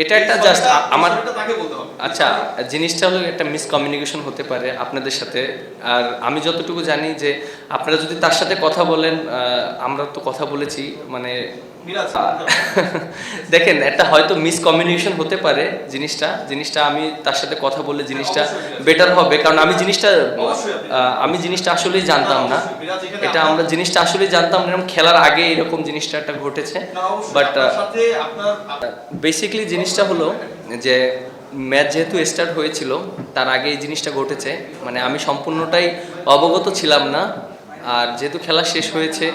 এটা একটা জাস্ট আমার আচ্ছা, জিনিসটা হলো একটা মিসকমিউনিকেশন হতে পারে আপনাদের সাথে। আর আমি যতটুকু জানি যে আপনারা যদি তার সাথে কথা বলেন, আমরা তো কথা বলেছি, মানে দেখেন একটা হয়তো মিসকমিউনিকেশন হতে পারে। জিনিসটা আমি তার সাথে কথা বললে জিনিসটা বেটার হবে, কারণ আমি জিনিসটা আসলেই জানতাম না। এটা আমরা জিনিসটা আসলেই জানতাম না, এরকম খেলার আগে এরকম জিনিসটা একটা ঘটেছে। বাট বেসিক্যালি জিনিসটা হলো যে ম্যাচ যেহেতু স্টার্ট হয়েছিল তার আগে এই জিনিসটা ঘটেছে, মানে আমি সম্পূর্ণটাই অবগত ছিলাম না। আর যেহেতু খেলা শেষ হয়েছে,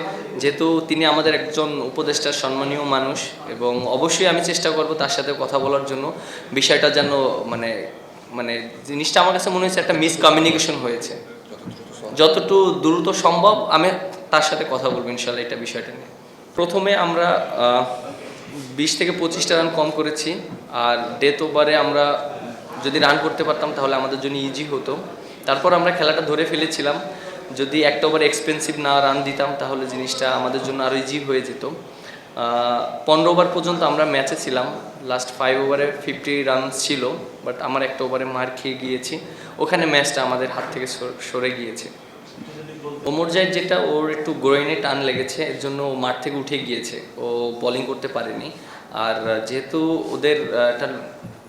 যেহেতু তিনি আমাদের একজন উপদেষ্টার সম্মানীয় মানুষ, এবং অবশ্যই আমি চেষ্টা করব তার সাথে কথা বলার জন্য, বিষয়টা যেন মানে মানে জিনিসটা আমার কাছে মনে হয়েছে একটা মিসকমিউনিকেশন হয়েছে। যতটুকু দ্রুত সম্ভব আমি তার সাথে কথা বলবো ইনশাল্লাহ এটা বিষয়টা নিয়ে। প্রথমে আমরা 20 থেকে 25টা রান কম করেছি, আর ডেথ ওভারে আমরা যদি রান করতে পারতাম তাহলে আমাদের জন্য ইজি হতো। তারপর আমরা খেলাটা ধরে ফেলেছিলাম। যদি একটা ওভার এক্সপেন্সিভ না রান দিতাম তাহলে জিনিসটা আমাদের জন্য আরও ইজি হয়ে যেত। 15 ওভার পর্যন্ত আমরা ম্যাচে ছিলাম। লাস্ট 5 ওভারে 50 রান ছিল, বাট আমার একটা ওভারে মার খেয়ে গিয়েছি, ওখানে ম্যাচটা আমাদের হাত থেকে সরে গিয়েছে। ওমর জাহিদ যেটা, ওর একটু গ্রোইনে টান লেগেছে, এর জন্য ও মাঠ থেকে উঠে গিয়েছে, ও বোলিং করতে পারেনি। আর যেহেতু ওদের একটা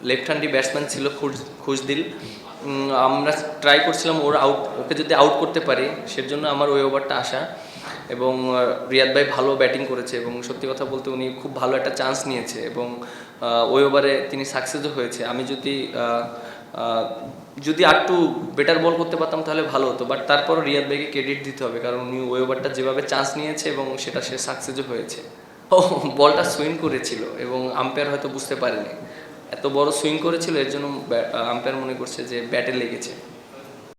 লেফট হ্যান্ডি ব্যাটসম্যান ছিল খুশদিল, আমরা ট্রাই করছিলাম ওকে যদি আউট করতে পারি, সেজন্য আমার ওই ওভারটা আসা। এবং রিয়াদ ভাই ভালো ব্যাটিং করেছে, এবং সত্যি কথা বলতে উনি খুব ভালো একটা চান্স নিয়েছে, এবং ওই ওভারে তিনি সাকসেসও হয়েছে। আমি যদি আরেকটু বেটার বল করতে পারতাম তাহলে ভালো হতো, বাট তারপরও রিয়াদ ভাইকে ক্রেডিট দিতে হবে, কারণ উনি ওই ওভারটা যেভাবে চান্স নিয়েছে এবং সেটা সে সাকসেসও হয়েছে। ও বলটা সুইং করেছিল এবং আম্পায়ার হয়তো বুঝতে পারেনি, এত বড় সুইং করেছিল, এর জন্য আম্পায়ার মনে করছে যে ব্যাটে লেগেছে।